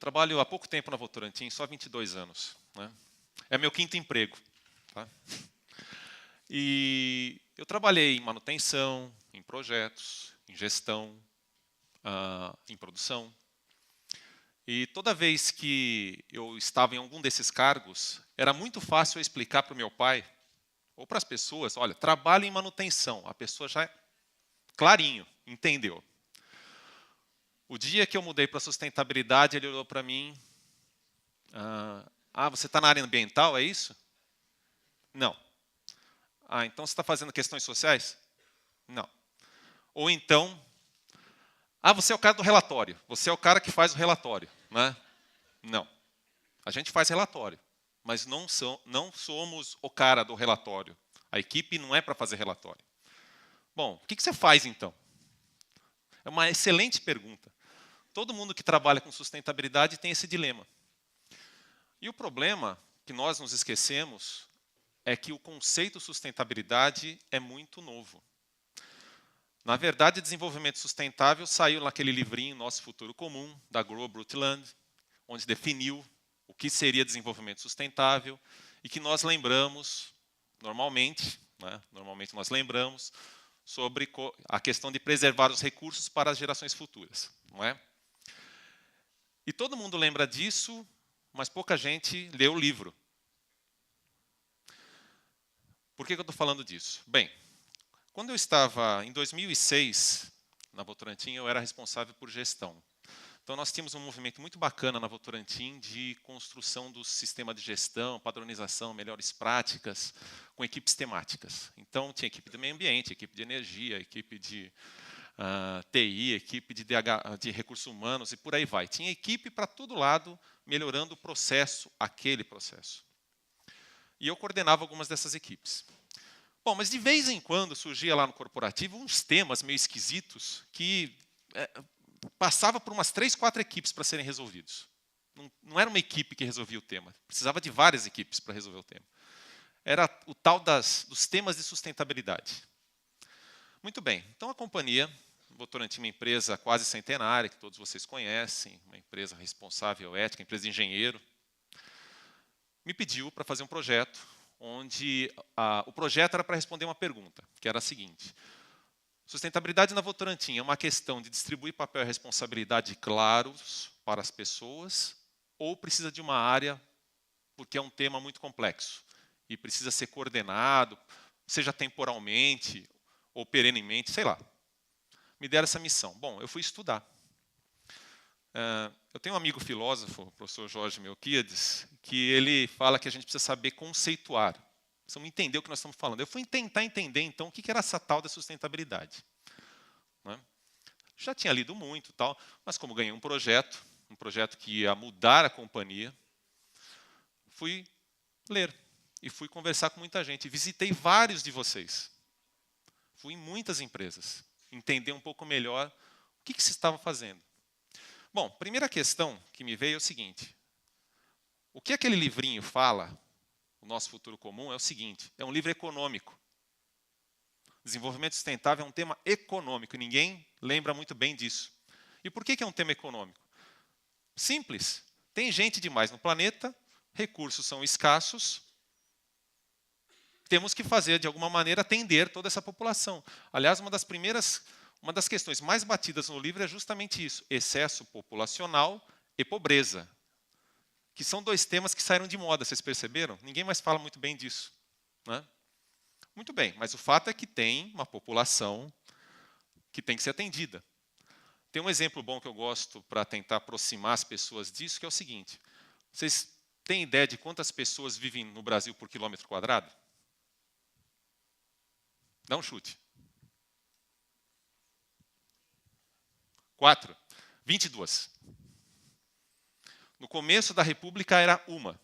trabalho há pouco tempo na Votorantim, só 22 anos. Né? É meu quinto emprego. Tá? E eu trabalhei em manutenção, em projetos, em gestão, em produção. E toda vez que eu estava em algum desses cargos, era muito fácil eu explicar para o meu pai, ou para as pessoas, olha, trabalho em manutenção. A pessoa já, clarinho, entendeu. O dia que eu mudei para sustentabilidade, ele olhou para mim, você está na área ambiental, é isso? Não. Então você está fazendo questões sociais? Não. Ou então, você é o cara do relatório, você é o cara que faz o relatório. Né? Não. A gente faz relatório, mas não somos o cara do relatório. A equipe não é para fazer relatório. Bom, o que você faz então? É uma excelente pergunta. Todo mundo que trabalha com sustentabilidade tem esse dilema. E o problema que nós nos esquecemos é que o conceito sustentabilidade é muito novo. Na verdade, desenvolvimento sustentável saiu naquele livrinho Nosso Futuro Comum, da Gro Brundtland, onde definiu o que seria desenvolvimento sustentável e que nós lembramos, normalmente nós lembramos sobre a questão de preservar os recursos para as gerações futuras. Não é? E todo mundo lembra disso, mas pouca gente lê o livro. Por que eu estou falando disso? Bem, quando eu estava em 2006 na Votorantim, eu era responsável por gestão. Então nós tínhamos um movimento muito bacana na Votorantim de construção do sistema de gestão, padronização, melhores práticas, com equipes temáticas. Então tinha equipe de meio ambiente, equipe de energia, equipe de TI, equipe de recursos humanos e por aí vai. Tinha equipe para todo lado, melhorando o processo, aquele processo. E eu coordenava algumas dessas equipes. Bom, mas de vez em quando surgia lá no corporativo uns temas meio esquisitos que passava por umas 3, 4 equipes para serem resolvidos. Não era uma equipe que resolvia o tema, precisava de várias equipes para resolver o tema. Era o tal dos temas de sustentabilidade. Muito bem, então a companhia, Votorantim, uma empresa quase centenária, que todos vocês conhecem, uma empresa responsável, ética, empresa de engenheiro, me pediu para fazer um projeto, onde o projeto era para responder uma pergunta, que era a seguinte: sustentabilidade na Votorantim é uma questão de distribuir papel e responsabilidade claros para as pessoas ou precisa de uma área, porque é um tema muito complexo e precisa ser coordenado, seja temporalmente ou perenemente, sei lá. Me deram essa missão. Bom, eu fui estudar. Eu tenho um amigo filósofo, o professor Jorge Melquiades, que ele fala que a gente precisa saber conceituar. Precisamos entender o que nós estamos falando. Eu fui tentar entender, então, o que era essa tal da sustentabilidade. Já tinha lido muito, mas como ganhei um projeto que ia mudar a companhia, fui ler e fui conversar com muita gente. Visitei vários de vocês. Fui em muitas empresas, entender um pouco melhor o que se estava fazendo. Bom, primeira questão que me veio é o seguinte: o que aquele livrinho fala, o Nosso Futuro Comum, é o seguinte: é um livro econômico. Desenvolvimento sustentável é um tema econômico, e ninguém lembra muito bem disso. E por que é um tema econômico? Simples. Tem gente demais no planeta, recursos são escassos, temos que fazer, de alguma maneira, atender toda essa população. Aliás, uma das questões mais batidas no livro é justamente isso: excesso populacional e pobreza, que são 2 temas que saíram de moda, vocês perceberam? Ninguém mais fala muito bem disso. Né? Muito bem, mas o fato é que tem uma população que tem que ser atendida. Tem um exemplo bom que eu gosto para tentar aproximar as pessoas disso, que é o seguinte: vocês têm ideia de quantas pessoas vivem no Brasil por quilômetro quadrado? Dá um chute. 4. 22. No começo da República era 1.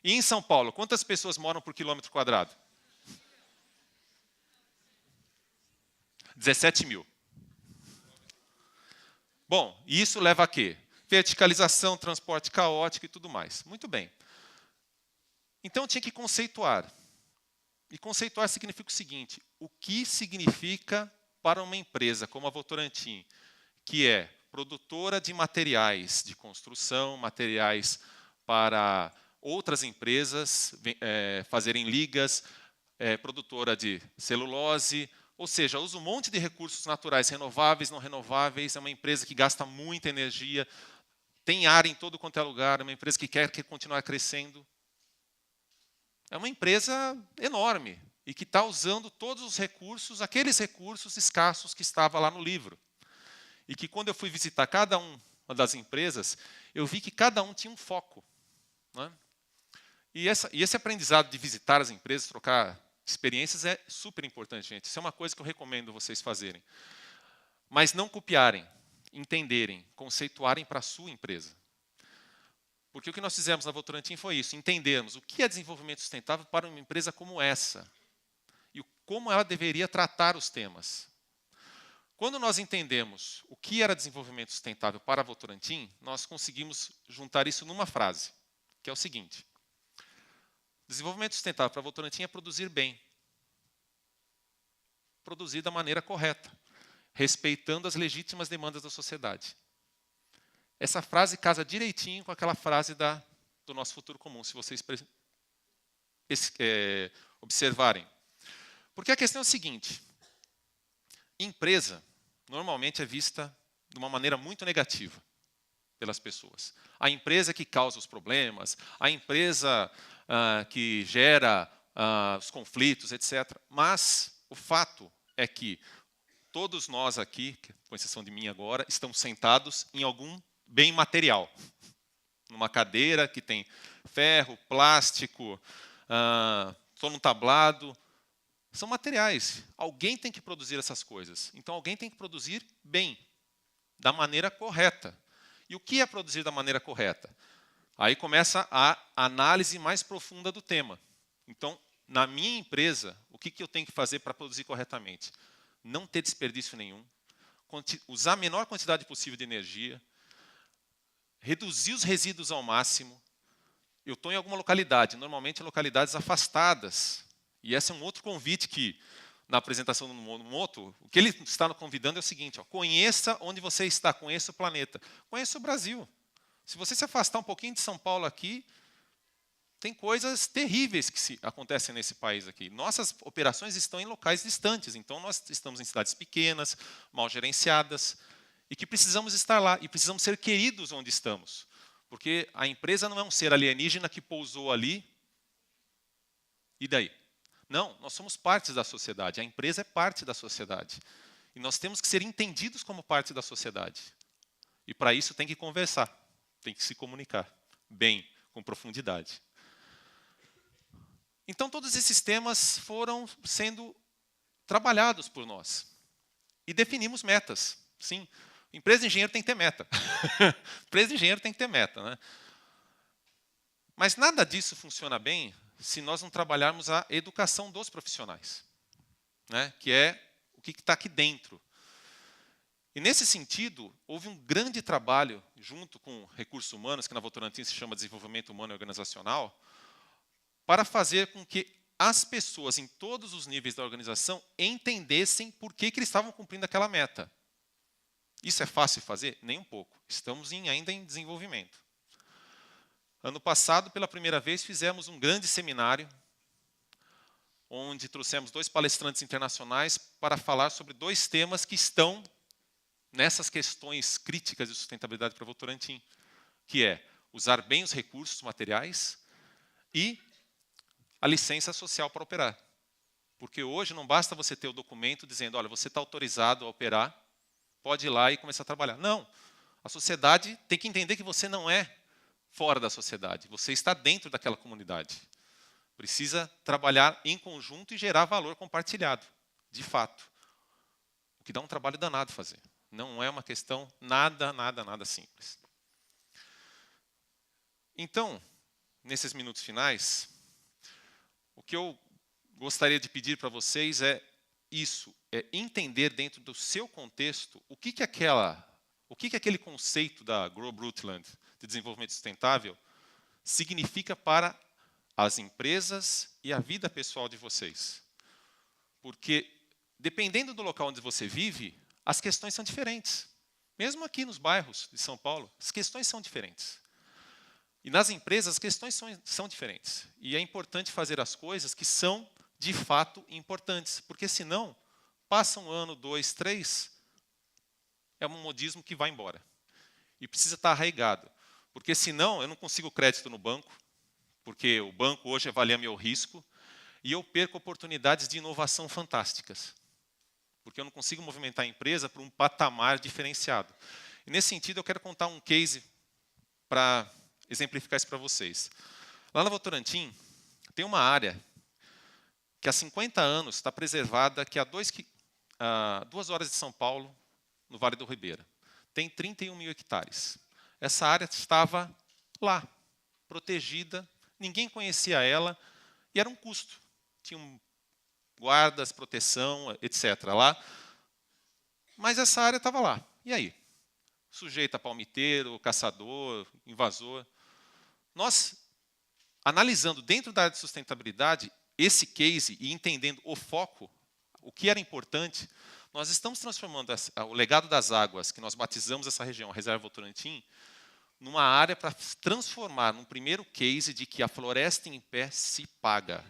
E em São Paulo, quantas pessoas moram por quilômetro quadrado? 17 mil. Bom, e isso leva a quê? Verticalização, transporte caótico e tudo mais. Muito bem. Então tinha que conceituar. E conceituar significa o seguinte: o que significa para uma empresa como a Votorantim, que é produtora de materiais de construção, materiais para outras empresas fazerem ligas, produtora de celulose, ou seja, usa um monte de recursos naturais, renováveis, não renováveis, é uma empresa que gasta muita energia, tem ar em todo quanto é lugar, é uma empresa que quer continuar crescendo. É uma empresa enorme e que está usando todos os recursos, aqueles recursos escassos que estavam lá no livro. E que quando eu fui visitar cada uma das empresas, eu vi que cada um tinha um foco, né? E esse aprendizado de visitar as empresas, trocar experiências é super importante, gente. Isso é uma coisa que eu recomendo vocês fazerem. Mas não copiarem, entenderem, conceituarem para a sua empresa. Porque o que nós fizemos na Votorantim foi isso, entendermos o que é desenvolvimento sustentável para uma empresa como essa e como ela deveria tratar os temas. Quando nós entendemos o que era desenvolvimento sustentável para a Votorantim, nós conseguimos juntar isso numa frase, que é o seguinte: desenvolvimento sustentável para a Votorantim é produzir bem. Produzir da maneira correta, respeitando as legítimas demandas da sociedade. Essa frase casa direitinho com aquela frase do nosso futuro comum, se vocês observarem. Porque a questão é a seguinte: empresa normalmente é vista de uma maneira muito negativa pelas pessoas. A empresa que causa os problemas, a empresa que gera os conflitos, etc. Mas o fato é que todos nós aqui, com exceção de mim agora, estamos sentados em algum bem material. Numa cadeira que tem ferro, plástico, num tablado. São materiais. Alguém tem que produzir essas coisas. Então, alguém tem que produzir bem, da maneira correta. E o que é produzir da maneira correta? Aí começa a análise mais profunda do tema. Então, na minha empresa, o que eu tenho que fazer para produzir corretamente? Não ter desperdício nenhum, usar a menor quantidade possível de energia, reduzir os resíduos ao máximo. Eu estou em alguma localidade, normalmente em localidades afastadas. E esse é um outro convite que, na apresentação do Moto, o que ele está nos convidando é o seguinte: conheça onde você está, conheça o planeta, conheça o Brasil. Se você se afastar um pouquinho de São Paulo aqui, tem coisas terríveis que acontecem nesse país aqui. Nossas operações estão em locais distantes, então nós estamos em cidades pequenas, mal gerenciadas, e que precisamos estar lá, e precisamos ser queridos onde estamos. Porque a empresa não é um ser alienígena que pousou ali, e daí? Não, nós somos partes da sociedade, a empresa é parte da sociedade. E nós temos que ser entendidos como parte da sociedade. E para isso tem que conversar, tem que se comunicar bem, com profundidade. Então todos esses temas foram sendo trabalhados por nós. E definimos metas, sim. Empresa de engenheiro tem que ter meta. Empresa de engenheiro tem que ter meta, né? Mas nada disso funciona bem se nós não trabalharmos a educação dos profissionais, né? Que é o que está aqui dentro. E, nesse sentido, houve um grande trabalho, junto com recursos humanos, que na Votorantim se chama Desenvolvimento Humano e Organizacional, para fazer com que as pessoas, em todos os níveis da organização, entendessem por que eles estavam cumprindo aquela meta. Isso é fácil de fazer? Nem um pouco. Estamos ainda em desenvolvimento. Ano passado, pela primeira vez, fizemos um grande seminário, onde trouxemos 2 palestrantes internacionais para falar sobre 2 temas que estão nessas questões críticas de sustentabilidade para Votorantim, que é usar bem os recursos materiais e a licença social para operar. Porque hoje não basta você ter o documento dizendo, olha, você está autorizado a operar, pode ir lá e começar a trabalhar. Não, a sociedade tem que entender que você não é fora da sociedade, você está dentro daquela comunidade. Precisa trabalhar em conjunto e gerar valor compartilhado, de fato. O que dá um trabalho danado fazer. Não é uma questão nada simples. Então, nesses minutos finais, o que eu gostaria de pedir para vocês é isso, é entender dentro do seu contexto o que aquele conceito da Grow Brundtland de desenvolvimento sustentável significa para as empresas e a vida pessoal de vocês. Porque, dependendo do local onde você vive, as questões são diferentes. Mesmo aqui nos bairros de São Paulo, as questões são diferentes. E nas empresas, as questões são diferentes. E é importante fazer as coisas que são, de fato, importantes. Porque, senão, passa um ano, 2, 3, é um modismo que vai embora. E precisa estar arraigado. Porque, senão, eu não consigo crédito no banco, porque o banco hoje avalia meu risco, e eu perco oportunidades de inovação fantásticas. Porque eu não consigo movimentar a empresa para um patamar diferenciado. E, nesse sentido, eu quero contar um case para exemplificar isso para vocês. Lá na Votorantim, tem uma área que há 50 anos está preservada, que é a 2 horas de São Paulo, no Vale do Ribeira. Tem 31 mil hectares. Essa área estava lá, protegida, ninguém conhecia ela, e era um custo. Tinham guardas, proteção, etc. lá. Mas essa área estava lá. E aí? Sujeita a palmiteiro, caçador, invasor. Nós, analisando dentro da área de sustentabilidade, esse case e entendendo o foco, o que era importante, nós estamos transformando o legado das águas, que nós batizamos essa região, a Reserva Votorantim, numa área para transformar num primeiro case de que a floresta em pé se paga.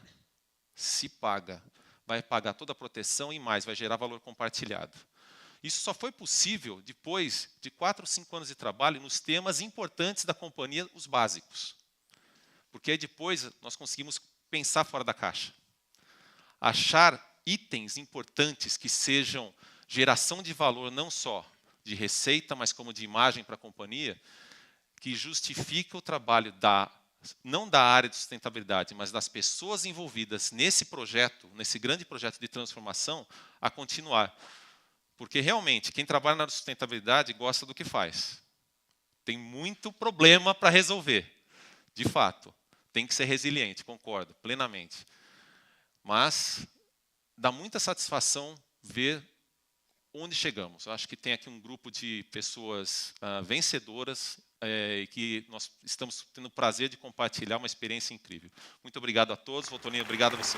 Se paga. Vai pagar toda a proteção e mais, vai gerar valor compartilhado. Isso só foi possível depois de 4 ou 5 anos de trabalho nos temas importantes da companhia, os básicos. Porque aí depois nós conseguimos pensar fora da caixa. Achar itens importantes que sejam geração de valor não só de receita, mas como de imagem para a companhia, que justifica o trabalho não da área de sustentabilidade, mas das pessoas envolvidas nesse projeto, nesse grande projeto de transformação, a continuar. Porque, realmente, quem trabalha na sustentabilidade gosta do que faz. Tem muito problema para resolver, de fato. Tem que ser resiliente, concordo, plenamente. Mas dá muita satisfação ver onde chegamos. Eu acho que tem aqui um grupo de pessoas vencedoras e que nós estamos tendo o prazer de compartilhar uma experiência incrível. Muito obrigado a todos. Voltoninho, obrigado a você.